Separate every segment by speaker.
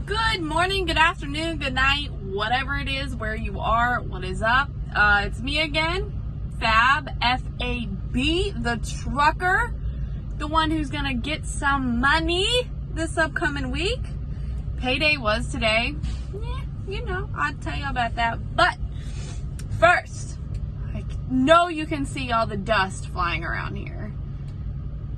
Speaker 1: Good morning, good afternoon, good night, whatever it is, where you are, what is up? It's me again, Fab, F-A-B, the trucker, the one who's gonna get some money this upcoming week. Payday was today. I'll tell you about that. But first, I know you can see all the dust flying around here.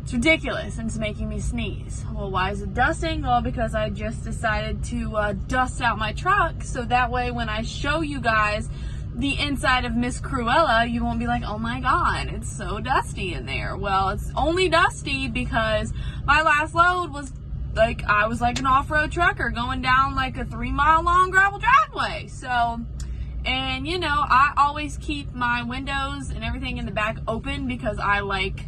Speaker 1: It's ridiculous and it's making me sneeze. Well, why is it dusting? Well, because I just decided to dust out my truck so that way when I show you guys the inside of Miss Cruella, you won't be like, oh my god, it's so dusty in there. Well, it's only dusty because my last load was I was like an off-road trucker going down like a 3-mile long gravel driveway. So, and I always keep my windows and everything in the back open because I like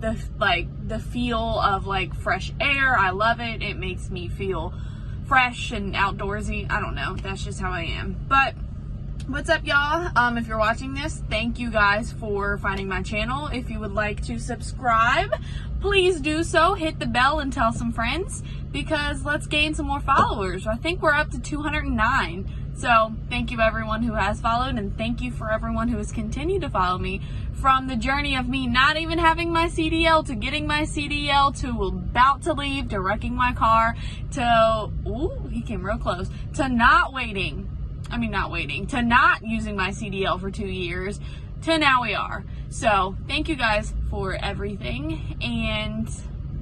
Speaker 1: the feel of like fresh air. I love it. It makes me feel fresh and outdoorsy. I don't know. That's just how I am. But what's up, y'all? If you're watching this, thank you guys for finding my channel. If you would like to subscribe, please do so. Hit the bell and tell some friends because let's gain some more followers. I think we're up to 209. So thank you everyone who has followed, and thank you for everyone who has continued to follow me from the journey of me not even having my CDL to getting my CDL to about to leave to wrecking my car to, ooh, he came real close, to not using my CDL for 2 years to now we are. So thank you guys for everything, and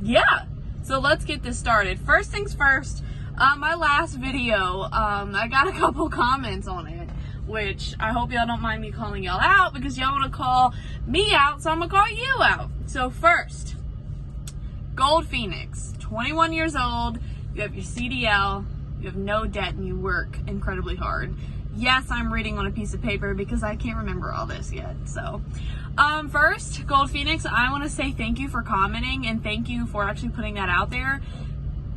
Speaker 1: yeah, so let's get this started. First things first, my last video, I got a couple comments on it, which I hope y'all don't mind me calling y'all out because y'all want to call me out, so I'm gonna call you out. So first, Gold Phoenix, 21 years old, you have your CDL, you have no debt, and you work incredibly hard. Yes, I'm reading on a piece of paper because I can't remember all this yet. So, first, Gold Phoenix, I want to say thank you for commenting and thank you for actually putting that out there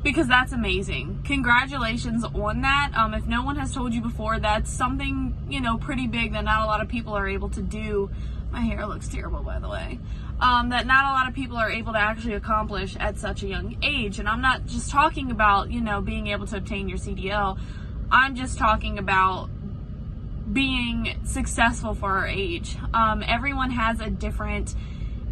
Speaker 1: because that's amazing. Congratulations on that. If no one has told you before, that's something, pretty big that not a lot of people are able to do. My hair looks terrible, by the way. That not a lot of people are able to actually accomplish at such a young age. And I'm not just talking about, being able to obtain your CDL. I'm just talking about being successful for our age. Everyone has a different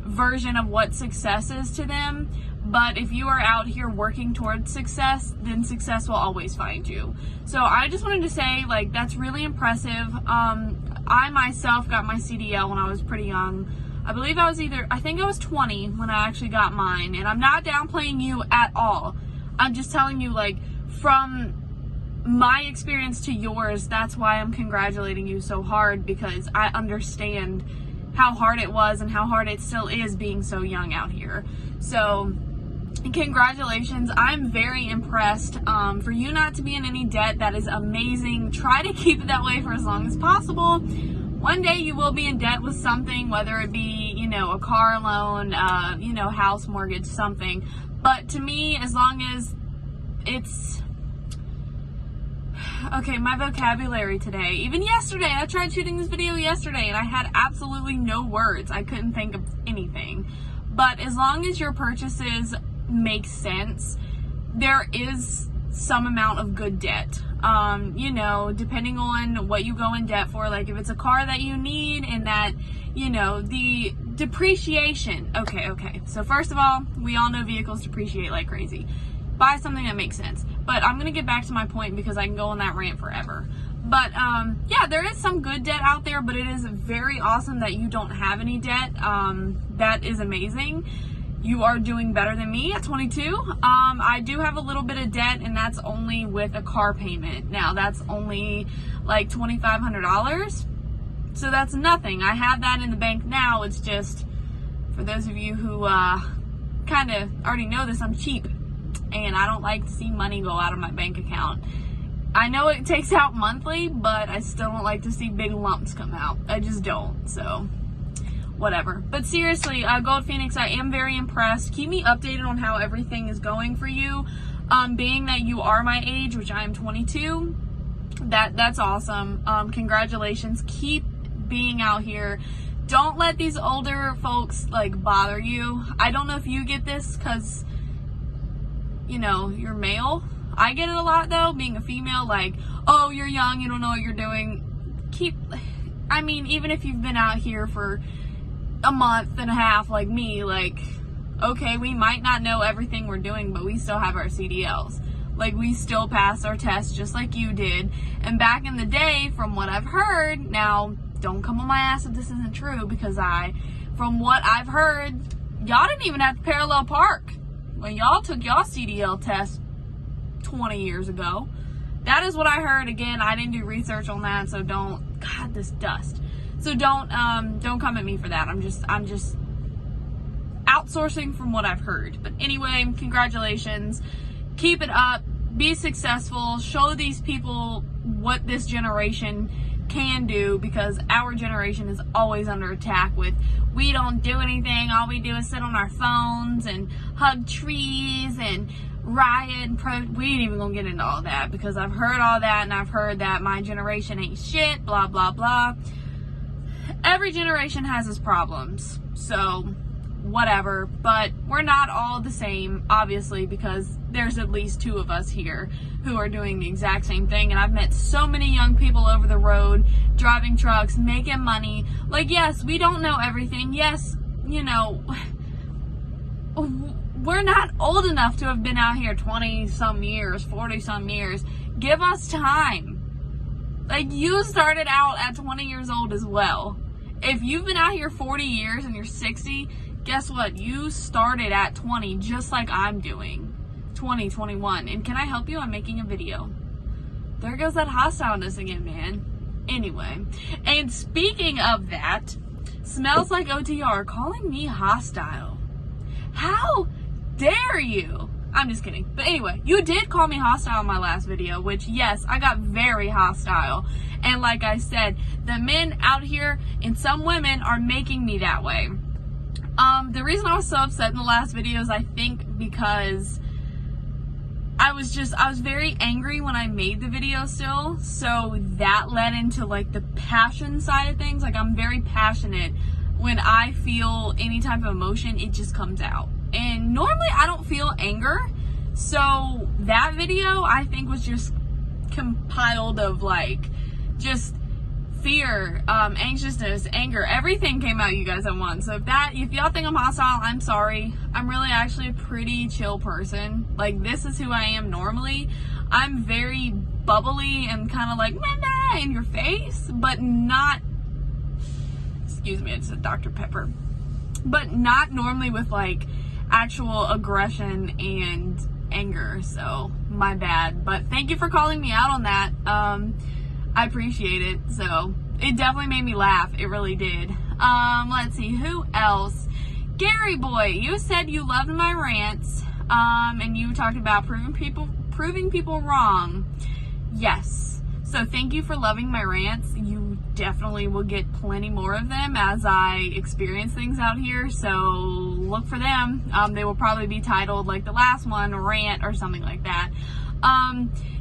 Speaker 1: version of what success is to them, but if you are out here working towards success, then success will always find you. So I just wanted to say, that's really impressive. I myself got my CDL when I was pretty young. I believe I think I was 20 when I actually got mine, and I'm not downplaying you at all. I'm just telling you, from my experience to yours, that's why I'm congratulating you so hard, because I understand how hard it was and how hard it still is being so young out here. So congratulations. I'm very impressed. For you not to be in any debt, that is amazing. Try to keep it that way for as long as possible. One day you will be in debt with something, whether it be, a car loan, house mortgage, something. But to me, as long as it's okay, my vocabulary today, even yesterday, I tried shooting this video yesterday and I had absolutely no words. I couldn't think of anything. But as long as your purchases make sense, there is some amount of good debt. Depending on what you go in debt for, if it's a car that you need and that, the depreciation. Okay. So first of all, we all know vehicles depreciate like crazy. Buy something that makes sense. But I'm going to get back to my point because I can go on that rant forever. But, yeah, there is some good debt out there, but it is very awesome that you don't have any debt. That is amazing. You are doing better than me at 22. I do have a little bit of debt, and that's only with a car payment. Now, that's only like $2,500. So that's nothing. I have that in the bank now. It's just, for those of you who kind of already know this, I'm cheap. And I don't like to see money go out of my bank account. I know it takes out monthly, but I still don't like to see big lumps come out. I just don't, so whatever. But seriously, Gold Phoenix, I am very impressed. Keep me updated on how everything is going for you. Being that you are my age, which I am 22, that's awesome. Congratulations. Keep being out here. Don't let these older folks bother you. I don't know if you get this because you're male. I get it a lot though, being a female, like, oh, you're young, you don't know what you're doing. I mean, even if you've been out here for a month and a half like me, like, okay, we might not know everything we're doing, but we still have our CDLs. Like, we still pass our tests just like you did. And back in the day, from what I've heard, now, don't come on my ass if this isn't true, because from what I've heard, y'all didn't even have to parallel park when y'all took y'all CDL test 20 years ago. That is what I heard. Again, I didn't do research on that, so don't, God, this dust. So don't come at me for that. I'm just outsourcing from what I've heard. But anyway, congratulations. Keep it up. Be successful. Show these people what this generation can do, because our generation is always under attack with, we don't do anything. All we do is sit on our phones and hug trees and riot. We ain't even gonna get into all that, because I've heard all that, and I've heard that my generation ain't shit, blah, blah, blah. Every generation has its problems, so whatever. But we're not all the same, obviously, because there's at least 2 of us here who are doing the exact same thing. And I've met so many young people over the road, driving trucks, making money. Like, yes, we don't know everything. Yes, you know, we're not old enough to have been out here 20-some years, 40-some years. Give us time. Like, you started out at 20 years old as well. If you've been out here 40 years and you're 60, guess what? You started at 20, just like I'm doing. 20, 21. And can I help you? I'm making a video. There goes that hostileness again, man. Anyway. And speaking of that, Smells Like OTR calling me hostile. How dare you? I'm just kidding. But anyway, you did call me hostile in my last video, which, yes, I got very hostile. And like I said, the men out here and some women are making me that way. The reason I was so upset in the last video is, I think, because I was very angry when I made the video still. So that led into, like, the passion side of things. Like, I'm very passionate. When I feel any type of emotion, it just comes out. And normally I don't feel anger. So that video, I think, was just compiled of, like, just fear, anxiousness, anger. Everything came out, you guys, at once. So if y'all think I'm hostile, I'm sorry. I'm really actually a pretty chill person. Like, this is who I am normally. I'm very bubbly and kind of like, meh, in your face, but not, excuse me, it's a Dr. Pepper, but not normally with, like, actual aggression and anger. So my bad, but thank you for calling me out on that. I appreciate it. So it definitely made me laugh. It really did. Let's see, who else? Gary Boy, you said you loved my rants, and you talked about proving people wrong. Yes. So thank you for loving my rants. You definitely will get plenty more of them as I experience things out here. So look for them. They will probably be titled, like the last one, rant or something like that.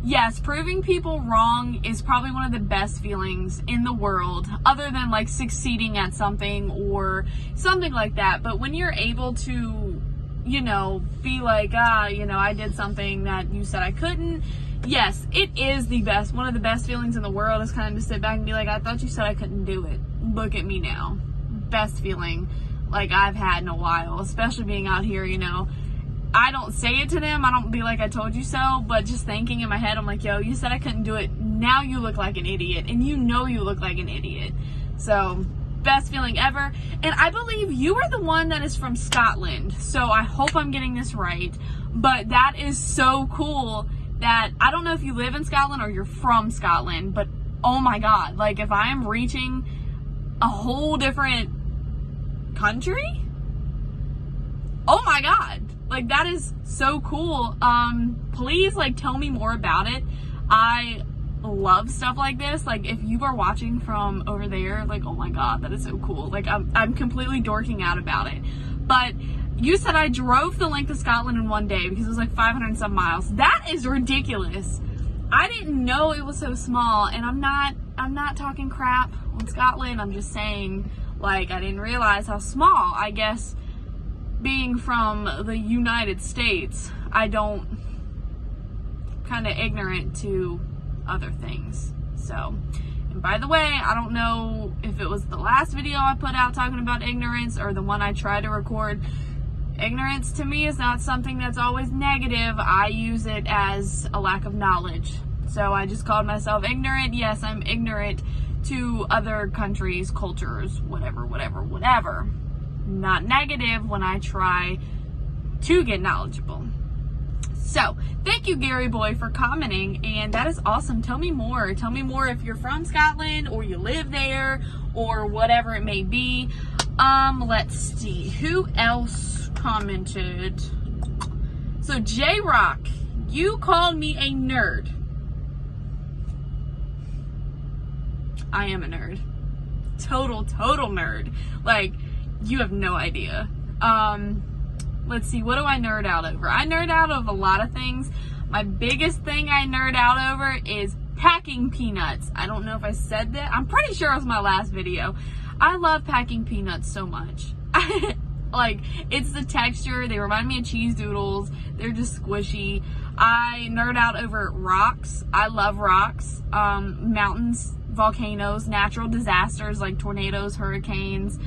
Speaker 1: Yes, proving people wrong is probably one of the best feelings in the world, other than, like, succeeding at something or something like that. But when you're able to, you know, be like, you know, I did something that you said I couldn't. Yes, it is the best. One of the best feelings in the world is kind of to sit back and be like, I thought you said I couldn't do it. Look at me now. Best feeling, like, I've had in a while, especially being out here, you know. I don't say it to them. I don't be like, I told you so, but just thinking in my head, I'm like, yo, you said I couldn't do it. Now you look like an idiot, and you know you look like an idiot. So, best feeling ever. And I believe you are the one that is from Scotland. So I hope I'm getting this right. But that is so cool that, I don't know if you live in Scotland or you're from Scotland, but oh my God, like, if I am reaching a whole different country, oh my God. Like, that is so cool. Please, like, tell me more about it. I love stuff like this. Like, if you are watching from over there, like, oh my God, that is so cool. Like, I'm completely dorking out about it. But you said I drove the length of Scotland in one day because it was like 500 and some miles. That is ridiculous. I didn't know it was so small, and I'm not talking crap on Scotland. I'm just saying, like, I didn't realize how small. I guess being from the United States, I don't kind of ignorant to other things. So, and by the way, I don't know if it was the last video I put out talking about ignorance or the one I tried to record. Ignorance to me is not something that's always negative. I use it as a lack of knowledge. So I just called myself ignorant. Yes, I'm ignorant to other countries, cultures, whatever. Not negative when I try to get knowledgeable. So, thank you, Gary Boy, for commenting, and that is awesome. Tell me more. Tell me more if you're from Scotland or you live there or whatever it may be. Let's see. Who else commented? So, J-Rock, you called me a nerd. I am a nerd. Total nerd. Like, you have no idea. Let's see, what do I nerd out over? I nerd out of a lot of things. My biggest thing I nerd out over is packing peanuts. I don't know if I said that. I'm pretty sure it was my last video. I love packing peanuts so much. Like, it's the texture. They remind me of cheese doodles. They're just squishy. I nerd out over rocks. I love rocks. Mountains, volcanoes, natural disasters like tornadoes, hurricanes.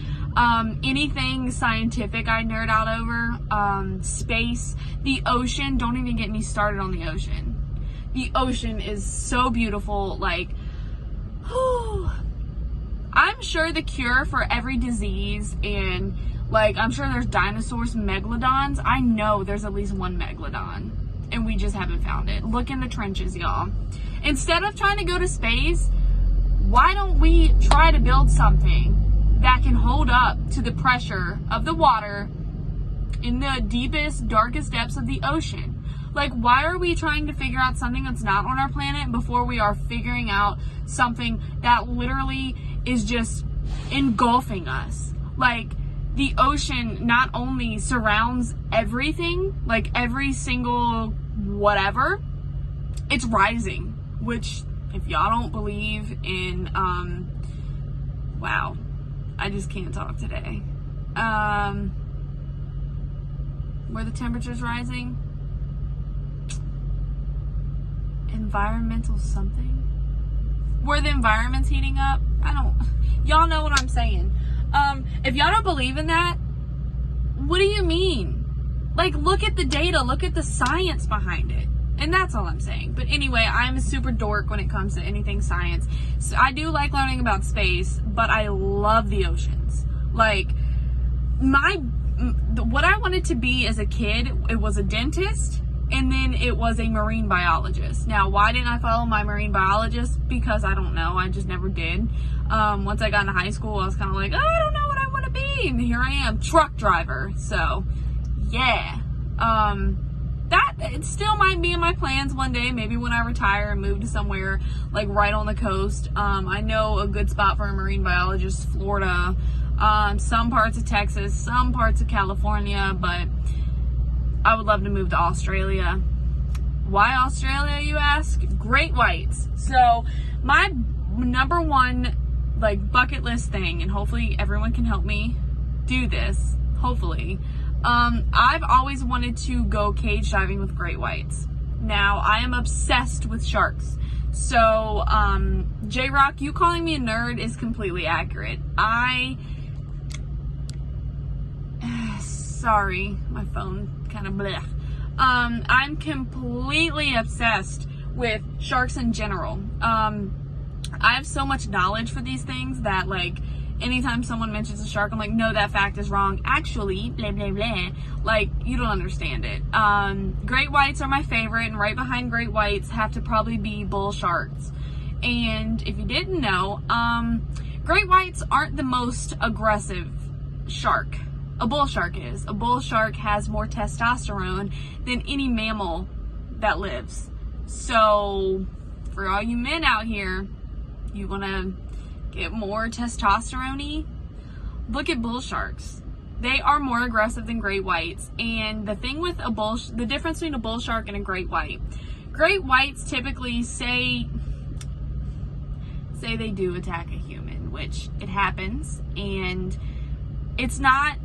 Speaker 1: Anything scientific I nerd out over. Space, the ocean. Don't even get me started on the ocean. The ocean is so beautiful. Like, I'm sure the cure for every disease, and like, I'm sure there's dinosaurs, megalodons. I know there's at least one megalodon, and we just haven't found it. Look in the trenches, y'all. Instead of trying to go to space, why don't we try to build something that can hold up to the pressure of the water in the deepest, darkest depths of the ocean? Like, why are we trying to figure out something that's not on our planet before we are figuring out something that literally is just engulfing us? Like, the ocean not only surrounds everything, like every single whatever, it's rising, which, if y'all don't believe in, wow, I just can't talk today. Where the temperature's rising? Environmental something? Where the environment's heating up? Y'all know what I'm saying. If y'all don't believe in that, what do you mean? Like, look at the data, look at the science behind it. And that's all I'm saying. But anyway, I'm a super dork when it comes to anything science. So I do like learning about space, but I love the oceans. Like, what I wanted to be as a kid, it was a dentist, and then it was a marine biologist. Now, why didn't I follow my marine biologist? Because I don't know. I just never did. Once I got into high school, I was kind of like, oh, I don't know what I want to be. And here I am, truck driver. So, yeah. That, it still might be in my plans one day, maybe when I retire and move to somewhere like right on the coast. I know a good spot for a marine biologist, Florida, some parts of Texas, some parts of California, but I would love to move to Australia. Why Australia, you ask? Great whites. So my number one, like, bucket list thing, and hopefully everyone can help me do this, hopefully, I've always wanted to go cage diving with great whites. Now, I am obsessed with sharks. So, J-Rock, you calling me a nerd is completely accurate. Sorry, my phone kind of bleh. I'm completely obsessed with sharks in general. I have so much knowledge for these things that, like, anytime someone mentions a shark, I'm like, no, that fact is wrong. Actually, blah, blah, blah. Like, you don't understand it. Great whites are my favorite, and right behind great whites have to probably be bull sharks. And if you didn't know, great whites aren't the most aggressive shark. A bull shark is. A bull shark has more testosterone than any mammal that lives. So, for all you men out here, you want to get more testosterone-y? Look at bull sharks. They are more aggressive than great whites. And the thing with the difference between a bull shark and a great whites typically say they do attack a human, which it happens, and it's not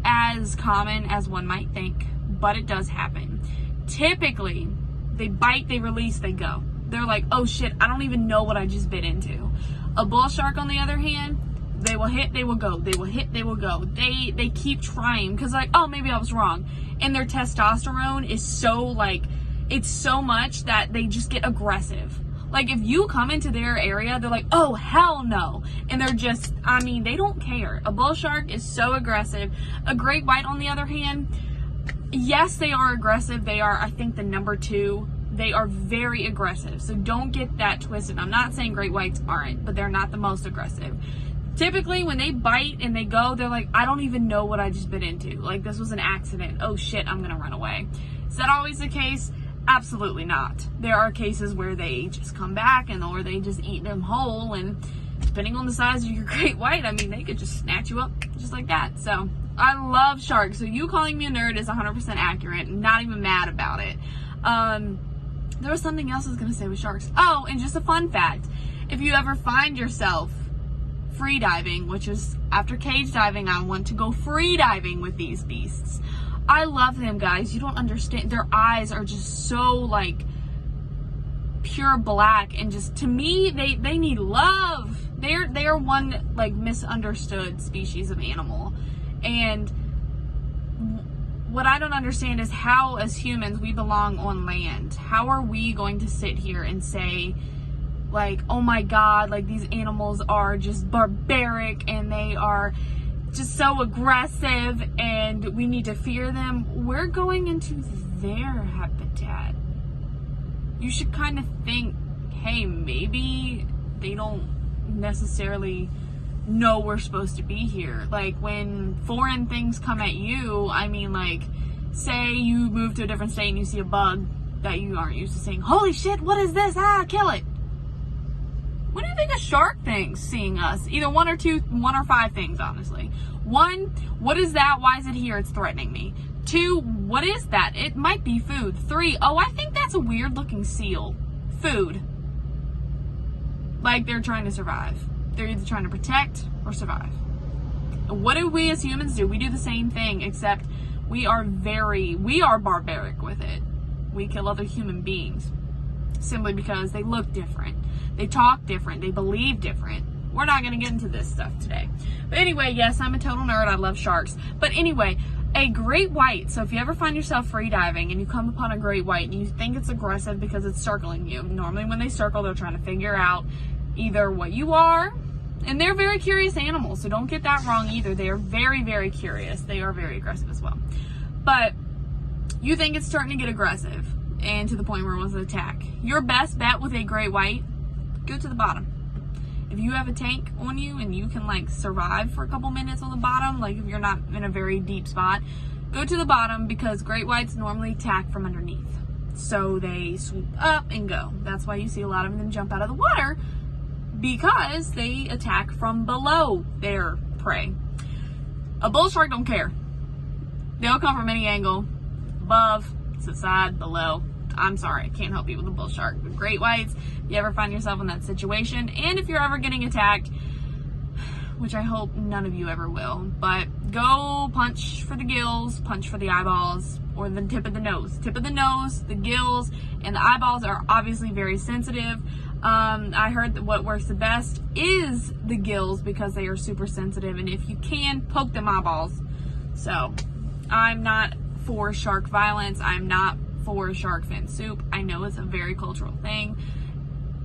Speaker 1: as common as one might think, but it does happen. Typically, They bite, they release, they go. They're like, oh shit, I don't even know what I just bit into. A bull shark, on the other hand, they will hit, they will go. They will hit, they will go. They keep trying because like, oh, maybe I was wrong. And their testosterone is so like, it's so much that they just get aggressive. Like if you come into their area, they're like, oh, hell no. And they're just, I mean, they don't care. A bull shark is so aggressive. A great white, on the other hand, yes, they are aggressive. They are, I think, the number 2. They are very aggressive. So don't get that twisted. I'm not saying great whites aren't, but they're not the most aggressive. Typically, when they bite and they go, they're like, I don't even know what I just bit into. Like, this was an accident. Oh shit, I'm gonna run away. Is that always the case? Absolutely not. There are cases where they just come back or they just eat them whole, and depending on the size of your great white, I mean, they could just snatch you up just like that. So, I love sharks. So you calling me a nerd is 100% accurate. I'm not even mad about it. There was something else I was going to say with sharks. Oh, and just a fun fact. If you ever find yourself free diving, which is after cage diving, I want to go free diving with these beasts. I love them, guys. You don't understand. Their eyes are just so like pure black, and just, to me, they need love. They are one like misunderstood species of animal. And what I don't understand is how, as humans, we belong on land. How are we going to sit here and say, like, oh my God, like these animals are just barbaric and they are just so aggressive and we need to fear them? We're going into their habitat. You should kind of think, hey, maybe they don't necessarily know we're supposed to be here. Like when foreign things come at you, I mean, like say you move to a different state and you see a bug that you aren't used to seeing. Holy shit, what is this? Ah, kill it. What do you think a shark thinks seeing us? Either 1 or 5 things, honestly. 1, what is that? Why is it here? It's threatening me. 2, what is that? It might be food. 3, oh, I think that's a weird looking seal. Food. Like they're trying to survive. They're either trying to protect or survive. What do we as humans do? We do the same thing, except we are barbaric with it. We kill other human beings simply because they look different. They talk different. They believe different. We're not going to get into this stuff today. But anyway, yes, I'm a total nerd. I love sharks. But anyway, a great white. So if you ever find yourself free diving and you come upon a great white and you think it's aggressive because it's circling you, normally when they circle, they're trying to figure out either what you are, and they're very curious animals, so don't get that wrong either. They are very, very curious. They are very aggressive as well. But you think it's starting to get aggressive and to the point where it wants to attack. Your best bet with a great white, go to the bottom. If you have a tank on you and you can like survive for a couple minutes on the bottom, like if you're not in a very deep spot, go to the bottom, because great whites normally attack from underneath. So they swoop up and go. That's why you see a lot of them jump out of the water, because they attack from below their prey. A bull shark don't care. They'll come from any angle, above, to the side, below. I'm sorry, I can't help you with a bull shark. But great whites, if you ever find yourself in that situation, and if you're ever getting attacked, which I hope none of you ever will, but go punch for the gills, punch for the eyeballs, or the tip of the nose. Tip of the nose, the gills, and the eyeballs are obviously very sensitive. I heard that what works the best is the gills, because they are super sensitive, and if you can, poke them eyeballs. So, I'm not for shark violence. I'm not for shark fin soup. I know it's a very cultural thing.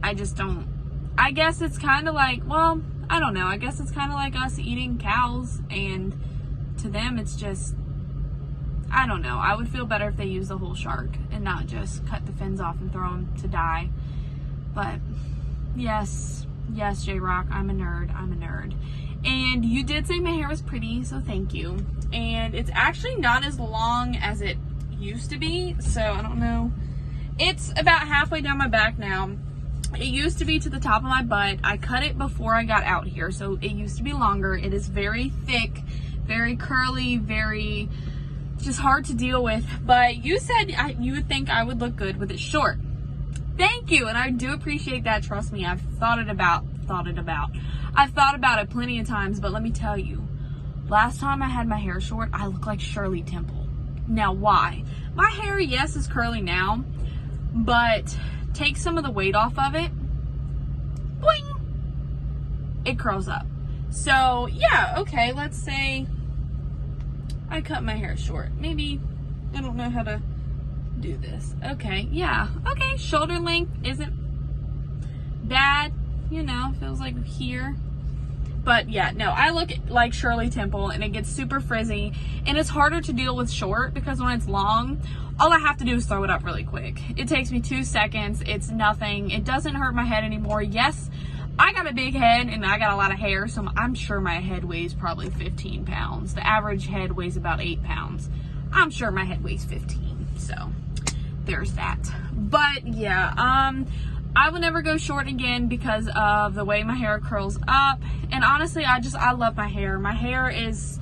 Speaker 1: I just don't. I guess it's kind of like, well, I don't know. I guess it's kind of like us eating cows, and to them it's just, I don't know. I would feel better if they used the whole shark and not just cut the fins off and throw them to die. But yes, J-Rock, I'm a nerd. And you did say my hair was pretty, so thank you. And it's actually not as long as it used to be, so I don't know. It's about halfway down my back now. It used to be to the top of my butt. I cut it before I got out here, so it used to be longer. It is very thick, very curly, very just hard to deal with. But you said you would think I would look good with it short. Thank you, and I do appreciate that. Trust me, I've thought about it plenty of times, but let me tell you, last time I had my hair short, I looked like Shirley Temple. Now, why? My hair, yes, is curly now, but take some of the weight off of it, boing, it curls up. So yeah, okay, let's say I cut my hair short. Maybe, I don't know how to do this. Okay, yeah, okay, shoulder length isn't bad, you know, feels like here. But yeah, no, I look like Shirley Temple, and it gets super frizzy, and it's harder to deal with short because when it's long, all I have to do is throw it up really quick. It takes me 2 seconds. It's nothing. It doesn't hurt my head anymore. Yes, I got a big head and I got a lot of hair, so I'm sure my head weighs probably 15 pounds. The average head weighs about 8 pounds. I'm sure my head weighs 15, so there's that. But yeah, I will never go short again because of the way my hair curls up. And honestly, I love my hair. My hair is,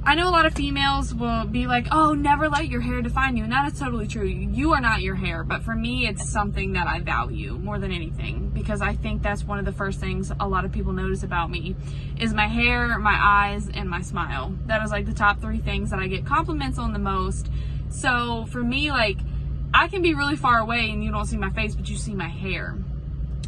Speaker 1: I know a lot of females will be like, oh, never let your hair define you. And that is totally true. You are not your hair. But for me, it's something that I value more than anything, because I think that's one of the first things a lot of people notice about me is my hair, my eyes, and my smile. That is like the top 3 things that I get compliments on the most. So for me, like, I can be really far away and you don't see my face, but you see my hair.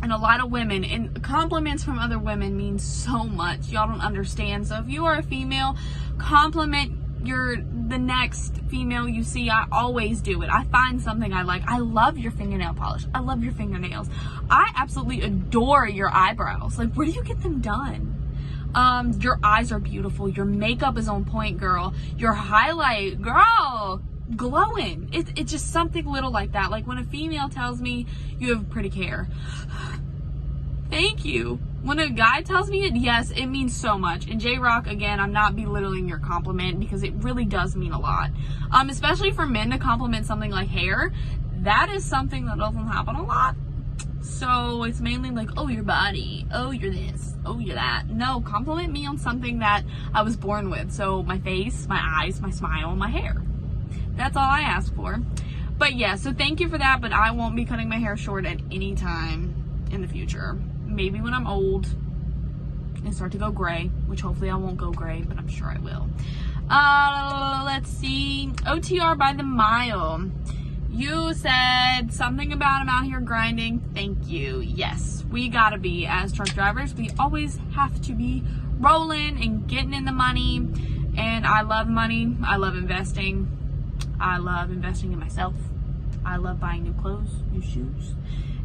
Speaker 1: And a lot of women, and compliments from other women mean so much. Y'all don't understand. So if you are a female, compliment the next female you see. I always do it. I find something I like. I love your fingernail polish. I love your fingernails. I absolutely adore your eyebrows. Like, where do you get them done? Your eyes are beautiful. Your makeup is on point, girl. Your highlight, girl, glowing. It's just something little like that. Like when a female tells me you have pretty hair, thank you. When a guy tells me it, yes, it means so much. And J-Rock, again, I'm not belittling your compliment because it really does mean a lot. Especially for men to compliment something like hair, that is something that doesn't happen a lot. So it's mainly like, oh, your body, oh, you're this, oh, you're that. No, compliment me on something that I was born with. So my face, my eyes, my smile, my hair. That's all I ask for. But yeah, so thank you for that, but I won't be cutting my hair short at any time in the future. Maybe when I'm old and start to go gray, which hopefully I won't go gray, but I'm sure I will. Let's see. OTR by the mile. You said something about I'm out here grinding. Thank you. Yes, we gotta be. As truck drivers, we always have to be rolling and getting in the money. And I love money. I love investing. I love investing in myself. I love buying new clothes, new shoes.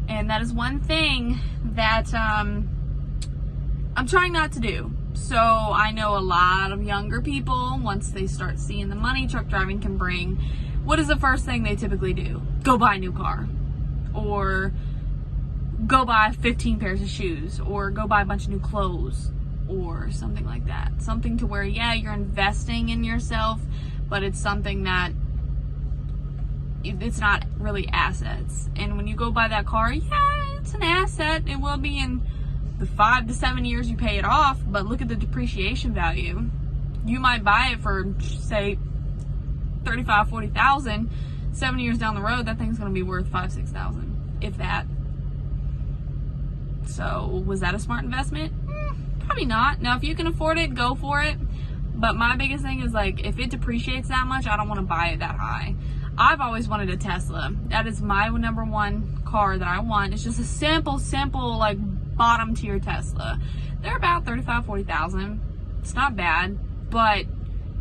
Speaker 1: And that is one thing that I'm trying not to do. So I know a lot of younger people, once they start seeing the money truck driving can bring, what is the first thing they typically do? Go buy a new car. Or go buy 15 pairs of shoes. Or go buy a bunch of new clothes. Or something like that. Something to where, yeah, you're investing in yourself, but it's something that it's not really assets. And when you go buy that car, yeah, it's an asset. It will be in the 5 to 7 years you pay it off, but look at the depreciation value. You might buy it for, say, $35,000, $40,000. 7 years down the road, that thing's going to be worth $5,000, $6,000, if that. So was that a smart investment? Probably not. Now, if you can afford it, go for it. But my biggest thing is, like, if it depreciates that much, I don't want to buy it that high. I've always wanted a Tesla. That is my number one car that I want. It's just a simple, like, bottom tier Tesla. They're about $35,000, $40,000. It's not bad, but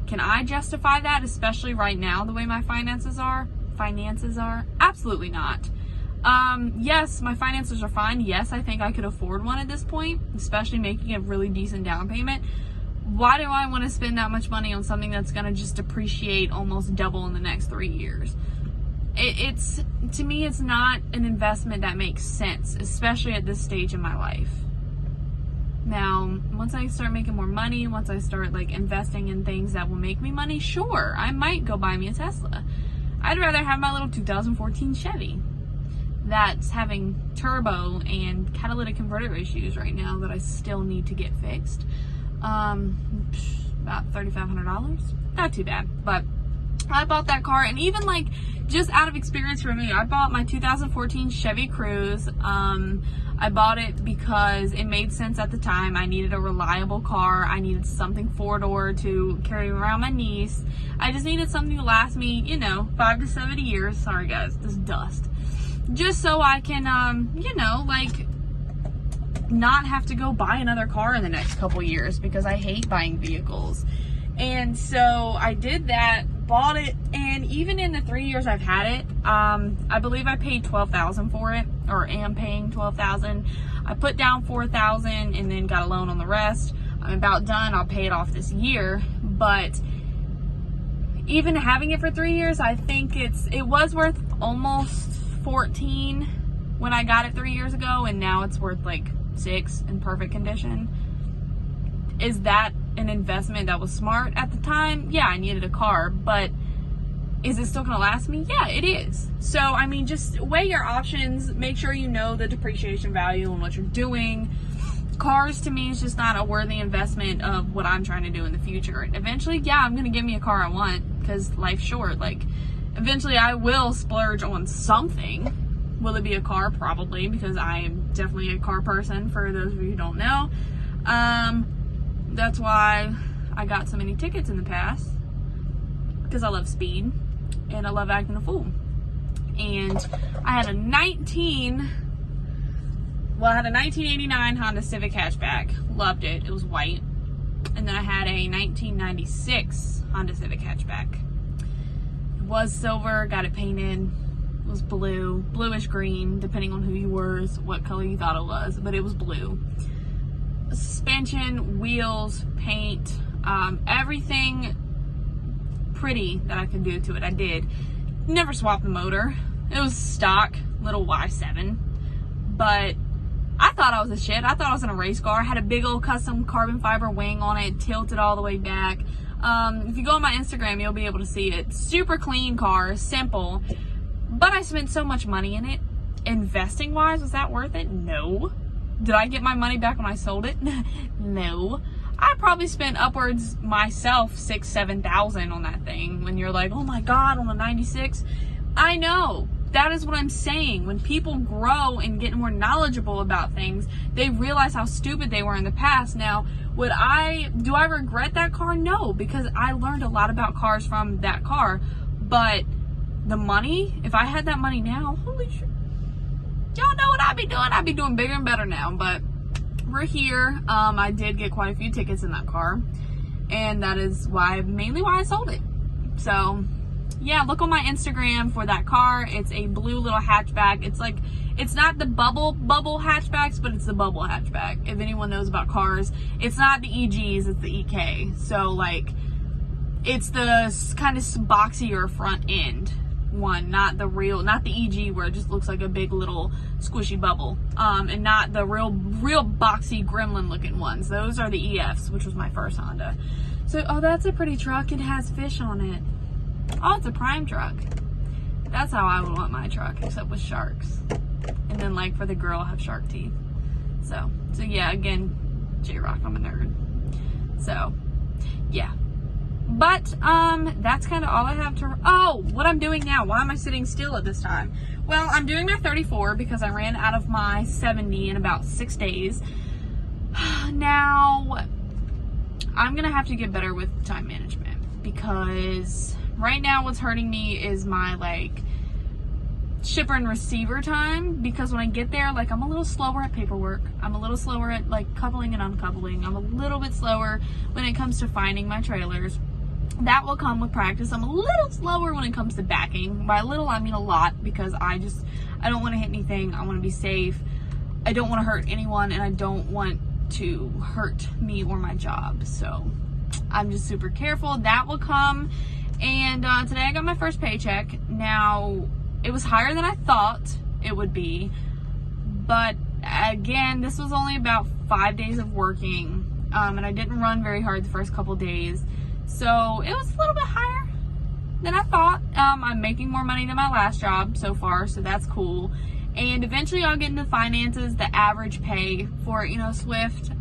Speaker 1: can I justify that, especially right now, the way my finances are? Absolutely not. Yes, my finances are fine. Yes, I think I could afford one at this point, especially making a really decent down payment. Why do I want to spend that much money on something that's going to just depreciate almost double in the next 3 years? It's to me, it's not an investment that makes sense, especially at this stage in my life. Now, once I start making more money, once I start like investing in things that will make me money, sure, I might go buy me a Tesla. I'd rather have my little 2014 Chevy that's having turbo and catalytic converter issues right now that I still need to get fixed. About $3,500. Not too bad, but I bought that car, and even like just out of experience for me, I bought my 2014 Chevy Cruze. I bought it because it made sense at the time. I needed a reliable car. I needed something 4-door to carry around my niece. I just needed something to last me, 5 to 7 years. Sorry guys, this dust. just so I can, you know, like, not have to go buy another car in the next couple years, because I hate buying vehicles. And so I did that, bought it, and even in the 3 years I've had it, I believe I paid $12,000 for it, or am paying $12,000. I put down $4,000 and then got a loan on the rest. I'm about done. I'll pay it off this year. But even having it for 3 years, I think it was worth almost 14 when I got it 3 years ago, and now it's worth like 6 in perfect condition. Is that an investment that was smart at the time? Yeah, I needed a car, but is it still gonna last me? Yeah, it is. So, I mean, just weigh your options, make sure you know the depreciation value and what you're doing. Cars to me is just not a worthy investment of what I'm trying to do in the future. Eventually, yeah, I'm gonna get me a car I want, because life's short. Like, eventually I will splurge on something. Will it be a car? Probably, because I am definitely a car person, for those of you who don't know. That's why I got so many tickets in the past, because I love speed and I love acting a fool. And I had a 1989 Honda Civic hatchback. Loved it. It was white. And then I had a 1996 Honda Civic hatchback. It was silver, got it painted. It was blue, bluish green, depending on who you were, what color you thought it was, but it was blue. Suspension, wheels, paint, everything pretty that I could do to it, I did. Never swapped the motor. It was stock, little Y7. But I thought I was a shit. I thought I was in a race car. I had a big old custom carbon fiber wing on it, tilted all the way back. If you go on my Instagram, you'll be able to see it. Super clean car, simple. But I spent so much money in it. Investing wise, was that worth it? No. Did I get my money back when I sold it? No. I probably spent upwards myself $6,000-7,000 on that thing. When you're like, oh my God, on a 96. I know. That is what I'm saying. When people grow and get more knowledgeable about things, they realize how stupid they were in the past. Now, do I regret that car? No, because I learned a lot about cars from that car. But the money, if I had that money now, holy shit. Y'all know what I'd be doing. I'd be doing bigger and better now. But we're here. I did get quite a few tickets in that car, and that is mainly why I sold it. So yeah, look on my Instagram for that car. It's a blue little hatchback. It's not the bubble hatchbacks, but it's the bubble hatchback. If anyone knows about cars, it's not the EGs, it's the EK. So like, it's the kind of boxier front end one, not the EG where it just looks like a big little squishy bubble, and not the real boxy gremlin looking ones. Those are the EFs, which was my first Honda. So, oh, that's a pretty truck. It has fish on it. Oh, it's a prime truck. That's how I would want my truck, except with sharks. And then, like, for the girl, I have shark teeth. So yeah, again, J-Rock, I'm a nerd. So yeah. But, that's kind of all I have to, what I'm doing now. Why am I sitting still at this time? Well, I'm doing my 34 because I ran out of my 70 in about 6 days. Now, I'm going to have to get better with time management, because right now what's hurting me is my, like, shipper and receiver time, because when I get there, like, I'm a little slower at paperwork. I'm a little slower at, like, coupling and uncoupling. I'm a little bit slower when it comes to finding my trailers. That will come with practice. I'm a little slower when it comes to backing. By little, I mean a lot, because I don't want to hit anything. I want to be safe. I don't want to hurt anyone, and I don't want to hurt me or my job. So I'm just super careful. That will come. And today I got my first paycheck. Now, it was higher than I thought it would be. But again, this was only about 5 days of working. And I didn't run very hard the first couple days. So it was a little bit higher than I thought. I'm making more money than my last job so far, so that's cool. And eventually I'll get into finances, the average pay for, Swift.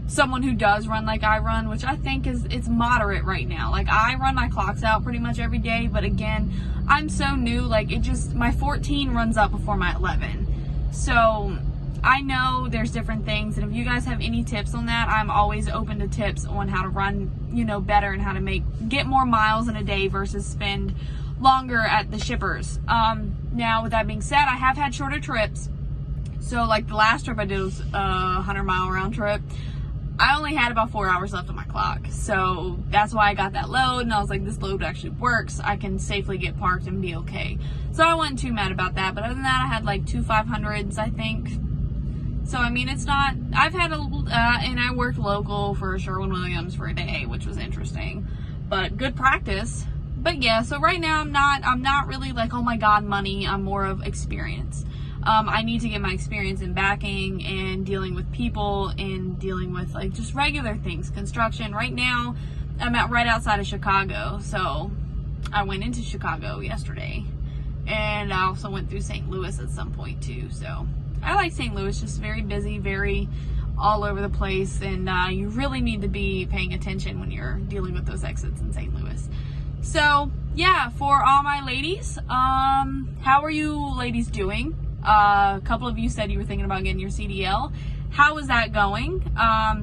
Speaker 1: Someone who does run like I run, which I think it's moderate right now. Like, I run my clocks out pretty much every day, but again, I'm so new, like, my 14 runs up before my 11. So I know there's different things, and if you guys have any tips on that, I'm always open to tips on how to run, better, and how to get more miles in a day versus spend longer at the shippers. Now with that being said, I have had shorter trips. So like the last trip I did was a 100-mile round trip. I only had about 4 hours left on my clock. So that's why I got that load, and I was like, this load actually works. I can safely get parked and be okay. So I wasn't too mad about that. But other than that, I had like 2 500s, I think. So I mean, it's not, I've had and I worked local for Sherwin-Williams for a day, which was interesting, but good practice. But yeah, so right now I'm not really like, oh my God, money. I'm more of experience. I need to get my experience in backing and dealing with people and dealing with like just regular things, construction. Right now, I'm right outside of Chicago. So I went into Chicago yesterday, and I also went through St. Louis at some point too. So I like St. Louis, just very busy, very all over the place. And you really need to be paying attention when you're dealing with those exits in St. Louis. So yeah, for all my ladies, how are you ladies doing? A couple of you said you were thinking about getting your CDL. How is that going?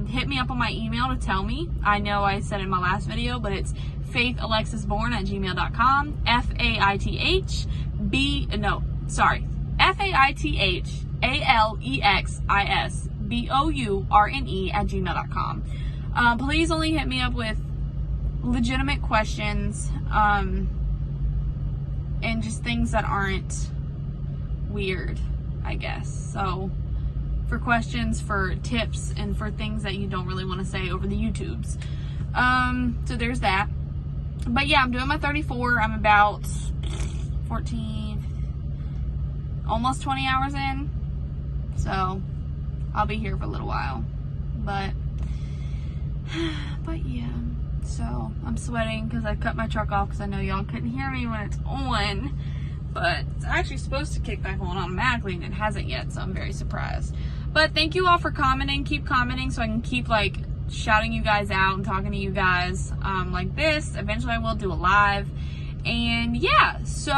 Speaker 1: Hit me up on my email to tell me. I know I said it in my last video, but it's faithalexisbourne@gmail.com. FAITHALEXISBOURNE@gmail.com. Please only hit me up with legitimate questions, and just things that aren't weird, I guess. So for questions, for tips, and for things that you don't really want to say over the YouTubes. So there's that. But yeah, I'm doing my 34. I'm about 14, almost 20 hours in. So I'll be here for a little while. But yeah. So I'm sweating because I cut my truck off because I know y'all couldn't hear me when it's on. But it's actually supposed to kick back on automatically, and it hasn't yet, so I'm very surprised. But thank you all for commenting. Keep commenting so I can keep like shouting you guys out and talking to you guys like this. Eventually I will do a live. And yeah, so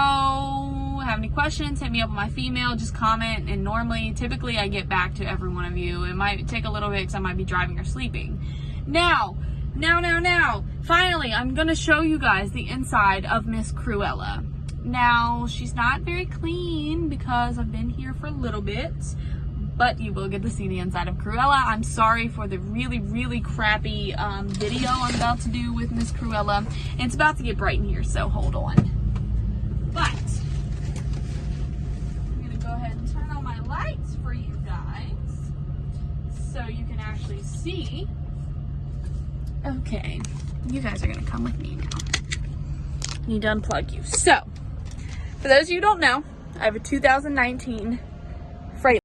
Speaker 1: have any questions, hit me up on my female, just comment, and typically I get back to every one of you. It might take a little bit because I might be driving or sleeping. Now, finally, I'm gonna show you guys the inside of Miss Cruella. Now, she's not very clean because I've been here for a little bit, but you will get to see the inside of Cruella. I'm sorry for the really, really crappy video I'm about to do with Miss Cruella. It's about to get bright in here, so hold on. But I'm gonna go ahead and turn on my lights for you guys so you can actually see. Okay, you guys are gonna come with me now. I need to unplug you. So, for those of you who don't know, I have a 2019